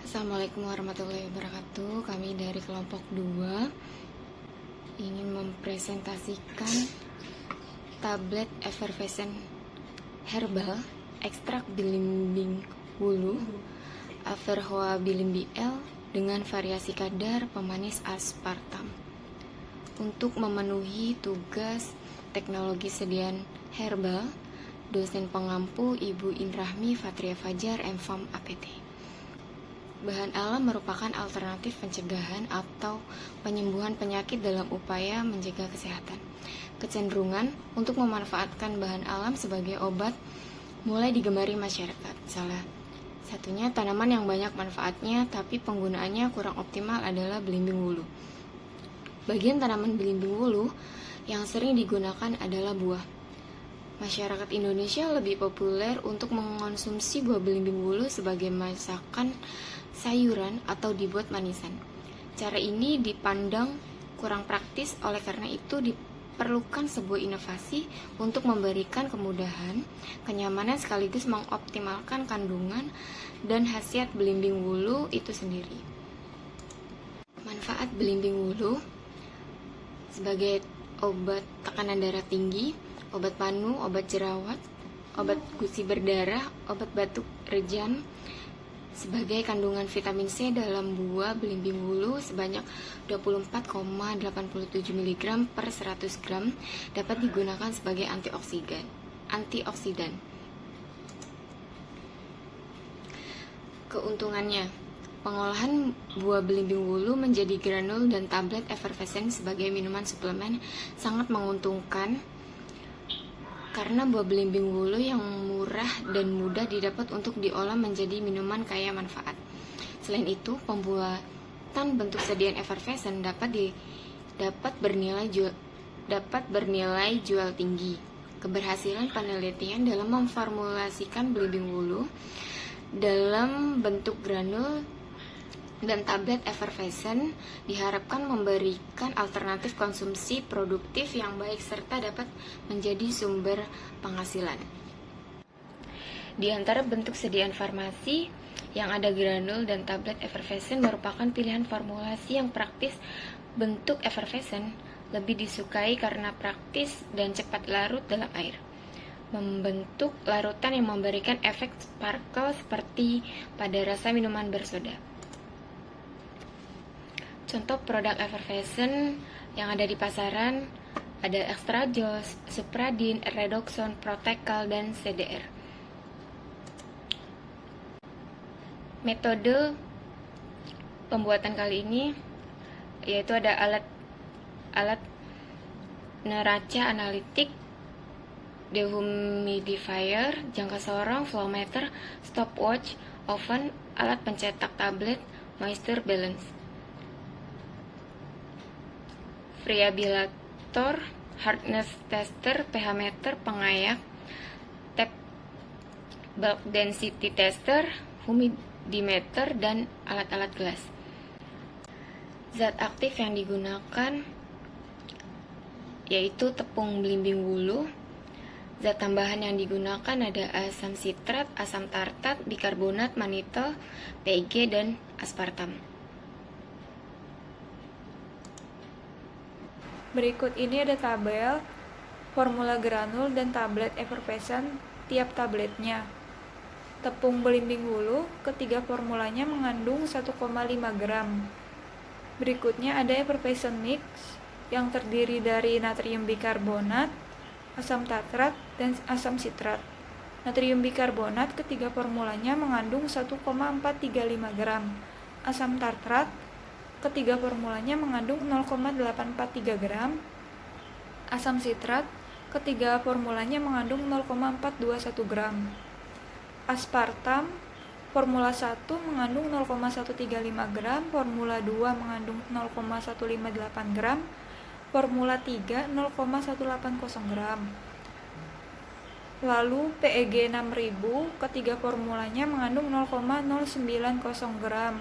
Assalamualaikum warahmatullahi wabarakatuh. Kami dari kelompok 2 ingin mempresentasikan tablet effervescent herbal ekstrak belimbing wulu Averrhoa bilimbi L dengan variasi kadar pemanis aspartam untuk memenuhi tugas teknologi sediaan herbal. Dosen pengampu Ibu Inrahmi Fatria Fajar, M.Pharm APT. Bahan alam merupakan alternatif pencegahan atau penyembuhan penyakit dalam upaya menjaga kesehatan. Kecenderungan untuk memanfaatkan bahan alam sebagai obat mulai digemari masyarakat. Salah satunya tanaman yang banyak manfaatnya tapi penggunaannya kurang optimal adalah belimbing wulu. Bagian tanaman belimbing wulu yang sering digunakan adalah buah. Masyarakat Indonesia lebih populer untuk mengonsumsi buah belimbing wulu sebagai masakan sayuran atau dibuat manisan. Cara ini dipandang kurang praktis, oleh karena itu diperlukan sebuah inovasi untuk memberikan kemudahan, kenyamanan sekaligus mengoptimalkan kandungan dan khasiat belimbing wulu itu sendiri. Manfaat belimbing wulu sebagai obat tekanan darah tinggi, obat panu, obat jerawat, obat gusi berdarah, obat batuk rejan. Sebagai kandungan vitamin C dalam buah belimbing wulu sebanyak 24,87 mg per 100 gram dapat digunakan sebagai antioksidan. Keuntungannya, pengolahan buah belimbing wulu menjadi granul dan tablet effervescent sebagai minuman suplemen sangat menguntungkan karena buah belimbing wulu yang murah dan mudah didapat untuk diolah menjadi minuman kaya manfaat. Selain itu, pembuatan bentuk sediaan effervescent dapat bernilai jual tinggi. Keberhasilan penelitian dalam memformulasikan belimbing wulu dalam bentuk granul dan tablet effervescent diharapkan memberikan alternatif konsumsi produktif yang baik serta dapat menjadi sumber penghasilan. Di antara bentuk sediaan farmasi yang ada granul dan tablet effervescent merupakan pilihan formulasi yang praktis. Bentuk effervescent lebih disukai karena praktis dan cepat larut dalam air, membentuk larutan yang memberikan efek sparkle seperti pada rasa minuman bersoda. Contoh produk effervescent yang ada di pasaran ada Extra-Joss, Supradyn, Redoxon, Protecal, dan CDR. Metode pembuatan kali ini yaitu ada alat neraca analitik, dehumidifier, jangka sorong, flowmeter, stopwatch, oven, alat pencetak tablet, moisture balance, variabilator, hardness tester, pH meter, pengayak, tape bulk density tester, humidimeter, dan alat-alat gelas. Zat aktif yang digunakan yaitu tepung belimbing wulu. Zat tambahan yang digunakan ada asam sitrat, asam tartat, bikarbonat, manitol, PEG, dan aspartam. Berikut ini ada tabel formula granul dan tablet effervescent tiap tabletnya. Tepung belimbing wulu ketiga formulanya mengandung 1,5 gram. Berikutnya ada effervescent mix yang terdiri dari natrium bikarbonat, asam tartrat, dan asam sitrat. Natrium bikarbonat ketiga formulanya mengandung 1,435 gram. Asam tartrat ketiga formulanya mengandung 0,843 gram. Asam sitrat ketiga formulanya mengandung 0,421 gram. Aspartam formula 1 mengandung 0,135 gram, formula 2 mengandung 0,158 gram, formula 3 0,180 gram. Lalu PEG 6000 ketiga formulanya mengandung 0,090 gram.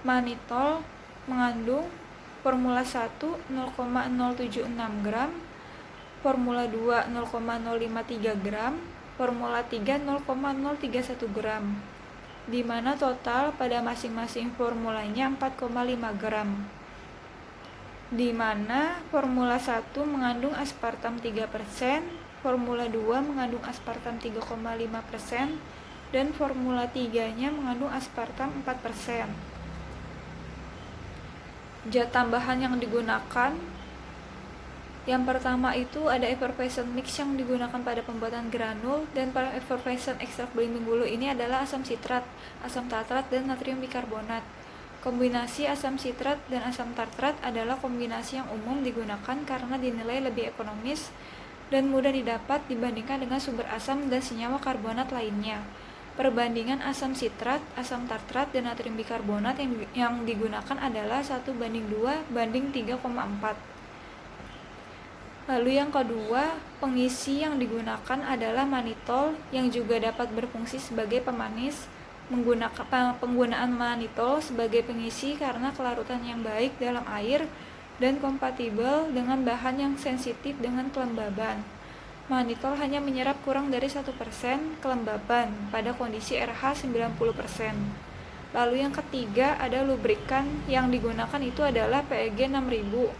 Manitol mengandung formula 1 0,076 gram, formula 2 0,053 gram, formula 3 0,031 gram. di mana total pada masing-masing formulanya 4,5 gram. Di mana formula 1 mengandung aspartam 3%, formula 2 mengandung aspartam 3,5%, dan formula 3-nya mengandung aspartam 4%. Zat tambahan yang digunakan, yang pertama itu ada effervescent mix yang digunakan pada pembuatan granul, dan pada effervescent ekstrak belimbing bulu ini adalah asam sitrat, asam tartrat, dan natrium bikarbonat. Kombinasi asam sitrat dan asam tartrat adalah kombinasi yang umum digunakan karena dinilai lebih ekonomis dan mudah didapat dibandingkan dengan sumber asam dan senyawa karbonat lainnya. Perbandingan asam sitrat, asam tartrat, dan natrium bikarbonat yang digunakan adalah 1:2:3,4. Lalu yang kedua, pengisi yang digunakan adalah manitol yang juga dapat berfungsi sebagai pemanis. Penggunaan manitol sebagai pengisi karena kelarutan yang baik dalam air dan kompatibel dengan bahan yang sensitif dengan kelembaban. Manitol hanya menyerap kurang dari 1% kelembaban pada kondisi RH 90%. Lalu yang ketiga ada lubrikan yang digunakan itu adalah PEG 6000.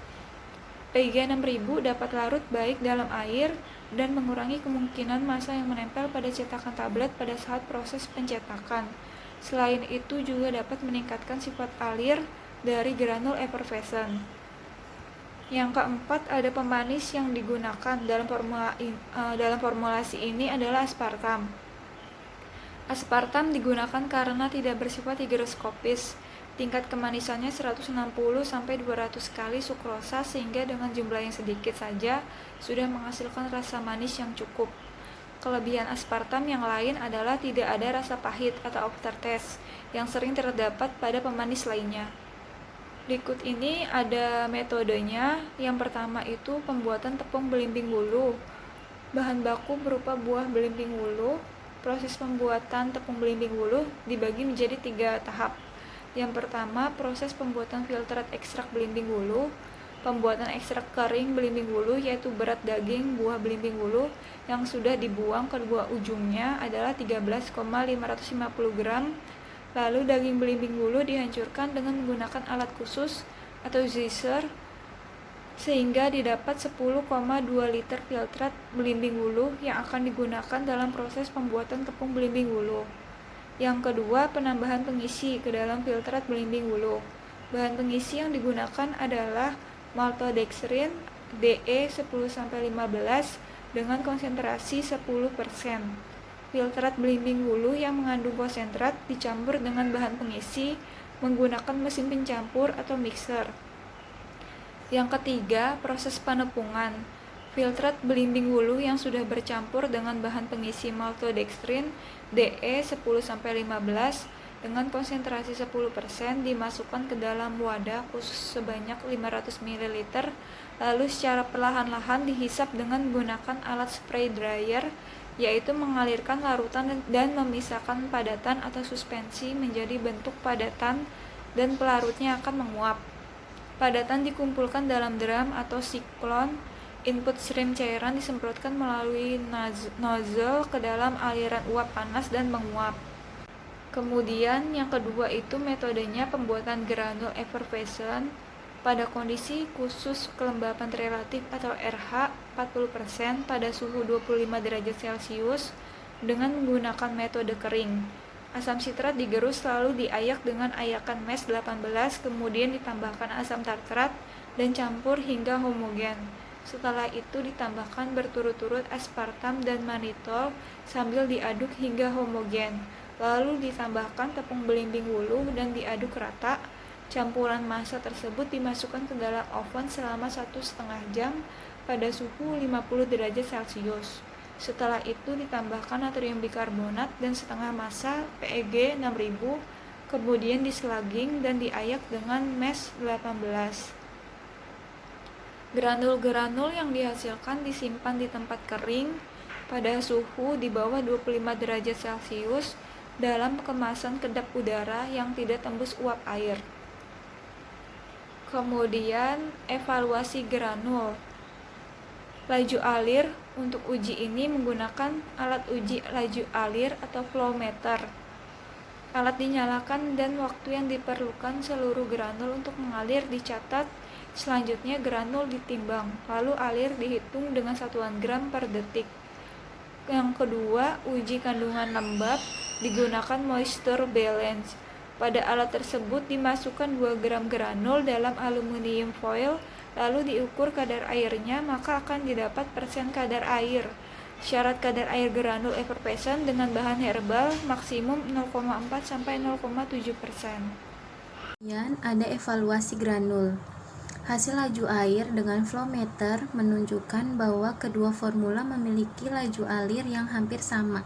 PEG 6000 dapat larut baik dalam air dan mengurangi kemungkinan massa yang menempel pada cetakan tablet pada saat proses pencetakan. Selain itu juga dapat meningkatkan sifat alir dari granul effervescent. Yang keempat ada pemanis yang digunakan dalam formulasi ini adalah aspartam. Aspartam digunakan karena tidak bersifat higroskopis. Tingkat kemanisannya 160-200 kali sukrosa sehingga dengan jumlah yang sedikit saja sudah menghasilkan rasa manis yang cukup. Kelebihan aspartam yang lain adalah tidak ada rasa pahit atau aftertaste yang sering terdapat pada pemanis lainnya. Berikut ini ada metodenya. Yang pertama itu pembuatan tepung belimbing wulu. Bahan baku berupa buah belimbing wulu. Proses pembuatan tepung belimbing wulu dibagi menjadi 3 tahap. Yang pertama, proses pembuatan filtrat ekstrak belimbing wulu. Pembuatan ekstrak kering belimbing wulu yaitu berat daging buah belimbing wulu yang sudah dibuang kedua ujungnya adalah 13,550 gram. Lalu daging belimbing wulu dihancurkan dengan menggunakan alat khusus atau zizer sehingga didapat 10,2 liter filtrat belimbing wulu yang akan digunakan dalam proses pembuatan tepung belimbing wulu. Yang kedua, penambahan pengisi ke dalam filtrat belimbing wulu. Bahan pengisi yang digunakan adalah maltodextrin DE 10-15 dengan konsentrasi 10%. Filtrat belimbing wulu yang mengandung konsentrat dicampur dengan bahan pengisi menggunakan mesin pencampur atau mixer. Yang ketiga, proses penepungan. Filtrat belimbing wulu yang sudah bercampur dengan bahan pengisi maltodextrin DE 10-15 dengan konsentrasi 10% dimasukkan ke dalam wadah khusus sebanyak 500 ml, lalu secara perlahan-lahan dihisap dengan menggunakan alat spray dryer, yaitu mengalirkan larutan dan memisahkan padatan atau suspensi menjadi bentuk padatan dan pelarutnya akan menguap. Padatan dikumpulkan dalam drum atau siklon. Input stream cairan disemprotkan melalui nozzle ke dalam aliran uap panas dan menguap. Kemudian yang kedua itu metodenya pembuatan granul effervescent pada kondisi khusus kelembapan relatif atau RH 40% pada suhu 25 derajat Celcius dengan menggunakan metode kering. Asam sitrat digerus lalu diayak dengan ayakan mes 18, kemudian ditambahkan asam tartrat dan campur hingga homogen. Setelah itu ditambahkan berturut-turut aspartam dan manitol sambil diaduk hingga homogen. Lalu ditambahkan tepung belimbing wulu dan diaduk rata. Campuran massa tersebut dimasukkan ke dalam oven selama 1,5 jam pada suhu 50 derajat Celcius. Setelah itu ditambahkan natrium bikarbonat dan setengah massa PEG 6000, kemudian diselaging dan diayak dengan mes 18. Granul-granul yang dihasilkan disimpan di tempat kering pada suhu di bawah 25 derajat Celcius dalam kemasan kedap udara yang tidak tembus uap air. Kemudian evaluasi granul. Laju alir, untuk uji ini menggunakan alat uji laju alir atau flowmeter. Alat dinyalakan dan waktu yang diperlukan seluruh granul untuk mengalir dicatat. Selanjutnya granul ditimbang, lalu alir dihitung dengan satuan gram per detik. Yang kedua, uji kandungan lembab digunakan moisture balance. Pada alat tersebut dimasukkan 2 gram granul dalam aluminium foil, lalu diukur kadar airnya, maka akan didapat persen kadar air. Syarat kadar air granul effervescent dengan bahan herbal maksimum 0,4-0,7%. Kemudian ada evaluasi granul. Hasil laju air dengan flowmeter menunjukkan bahwa kedua formula memiliki laju alir yang hampir sama.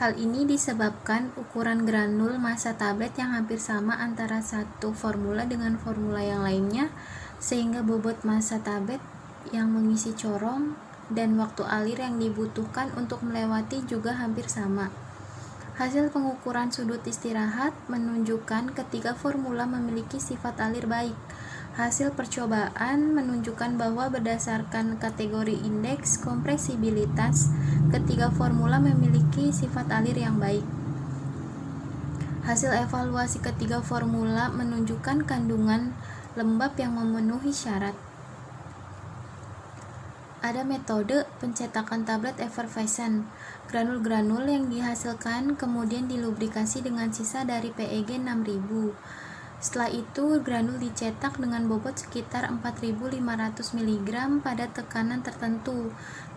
Hal ini disebabkan ukuran granul massa tablet yang hampir sama antara satu formula dengan formula yang lainnya, sehingga bobot massa tablet yang mengisi corong dan waktu alir yang dibutuhkan untuk melewati juga hampir sama. Hasil pengukuran sudut istirahat menunjukkan ketiga formula memiliki sifat alir baik. Hasil percobaan menunjukkan bahwa berdasarkan kategori indeks kompresibilitas, ketiga formula memiliki sifat alir yang baik. Hasil evaluasi ketiga formula menunjukkan kandungan lembab yang memenuhi syarat. Ada metode pencetakan tablet effervescent. Granul-granul yang dihasilkan kemudian dilubrikasi dengan sisa dari PEG 6000. Setelah itu, granul dicetak dengan bobot sekitar 4.500 mg pada tekanan tertentu.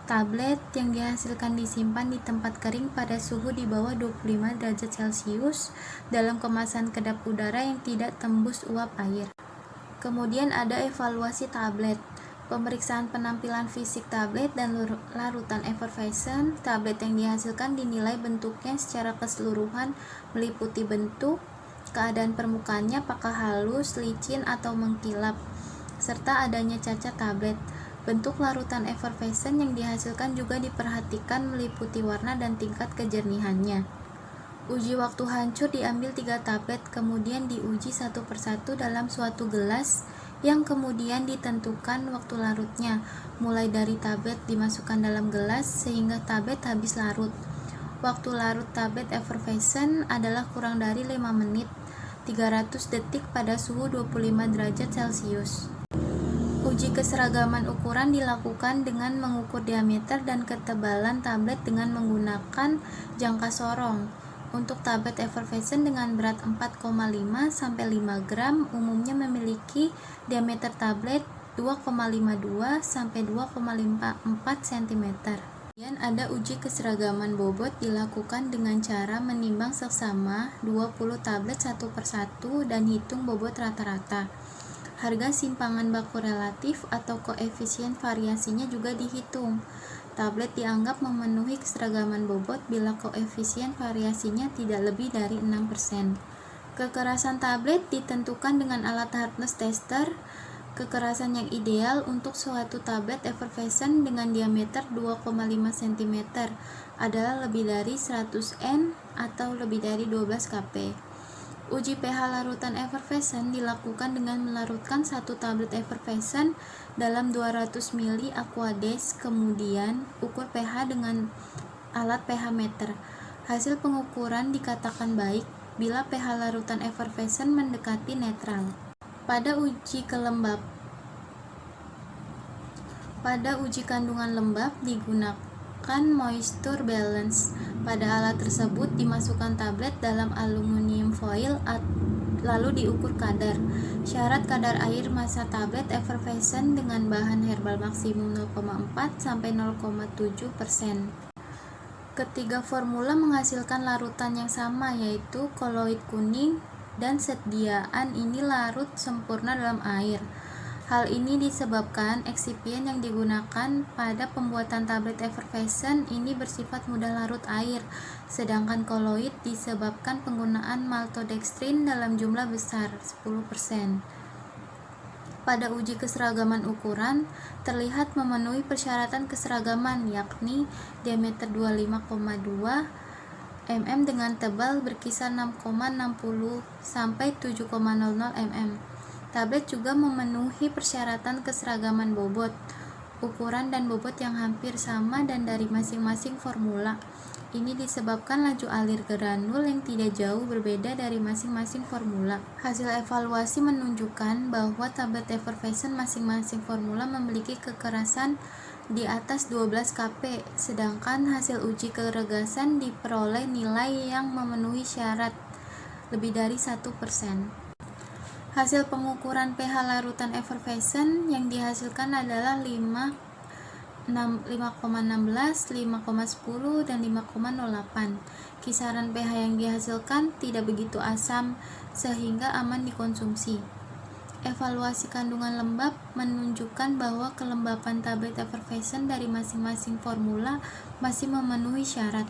Tablet yang dihasilkan disimpan di tempat kering pada suhu di bawah 25 derajat Celcius dalam kemasan kedap udara yang tidak tembus uap air. Kemudian ada evaluasi tablet. Pemeriksaan penampilan fisik tablet dan larutan effervescent. Tablet yang dihasilkan dinilai bentuknya secara keseluruhan meliputi bentuk, keadaan permukaannya apakah halus, licin, atau mengkilap, serta adanya cacat tablet. Bentuk larutan effervescent yang dihasilkan juga diperhatikan meliputi warna dan tingkat kejernihannya. Uji waktu hancur diambil 3 tablet, kemudian diuji satu persatu dalam suatu gelas yang kemudian ditentukan waktu larutnya, mulai dari tablet dimasukkan dalam gelas sehingga tablet habis larut. Waktu larut tablet effervescent adalah kurang dari 5 menit, 300 detik pada suhu 25 derajat Celcius. Uji keseragaman ukuran dilakukan dengan mengukur diameter dan ketebalan tablet dengan menggunakan jangka sorong. Untuk tablet effervescent dengan berat 4,5 sampai 5 gram umumnya memiliki diameter tablet 2,52 sampai 2,54 cm. Kemudian ada uji keseragaman bobot dilakukan dengan cara menimbang seksama 20 tablet satu persatu dan hitung bobot rata-rata. Harga simpangan baku relatif atau koefisien variasinya juga dihitung. Tablet dianggap memenuhi keseragaman bobot bila koefisien variasinya tidak lebih dari 6%. Kekerasan tablet ditentukan dengan alat hardness tester. Kekerasan yang ideal untuk suatu tablet effervescent dengan diameter 2,5 cm adalah lebih dari 100 N atau lebih dari 12 kP. Uji pH larutan effervescent dilakukan dengan melarutkan satu tablet effervescent dalam 200 ml aqueous, kemudian ukur pH dengan alat pH meter. Hasil pengukuran dikatakan baik bila pH larutan effervescent mendekati netral. Pada uji kandungan lembab digunakan moisture balance. Pada alat tersebut dimasukkan tablet dalam aluminium foil lalu diukur kadar. Syarat kadar air massa tablet effervescent dengan bahan herbal maksimum 0,4 sampai 0,7%. Ketiga formula menghasilkan larutan yang sama, yaitu koloid kuning, dan sediaan ini larut sempurna dalam air. Hal ini disebabkan eksipien yang digunakan pada pembuatan tablet effervescent ini bersifat mudah larut air, sedangkan koloid disebabkan penggunaan maltodextrin dalam jumlah besar 10%. Pada uji keseragaman ukuran, terlihat memenuhi persyaratan keseragaman, yakni diameter 25,2 mm dengan tebal berkisar 6,60 sampai 7,00 mm. Tablet juga memenuhi persyaratan keseragaman bobot, ukuran dan bobot yang hampir sama dan dari masing-masing formula. Ini disebabkan laju alir granul yang tidak jauh berbeda dari masing-masing formula. Hasil evaluasi menunjukkan bahwa tablet effervescent masing-masing formula memiliki kekerasan di atas 12 kP, sedangkan hasil uji keregasan diperoleh nilai yang memenuhi syarat lebih dari 1%. Hasil pengukuran pH larutan effervescent yang dihasilkan adalah 5,16, 5,10, dan 5,08. Kisaran pH yang dihasilkan tidak begitu asam sehingga aman dikonsumsi. Evaluasi kandungan lembab menunjukkan bahwa kelembapan tablet effervescent dari masing-masing formula masih memenuhi syarat.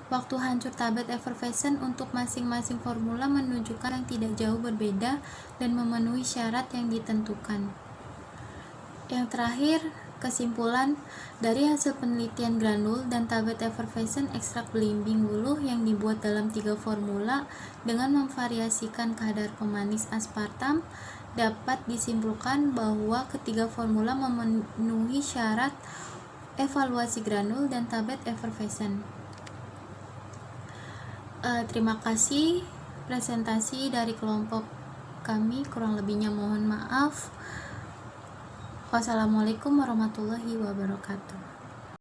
Waktu hancur tablet effervescent untuk masing-masing formula menunjukkan yang tidak jauh berbeda dan memenuhi syarat yang ditentukan. Yang terakhir, kesimpulan dari hasil penelitian granul dan tablet effervescent ekstrak belimbing wuluh yang dibuat dalam 3 formula dengan memvariasikan kadar pemanis aspartam, dapat disimpulkan bahwa ketiga formula memenuhi syarat evaluasi granul dan tablet effervescent. Terima kasih presentasi dari kelompok kami, kurang lebihnya mohon maaf. Wassalamualaikum warahmatullahi wabarakatuh.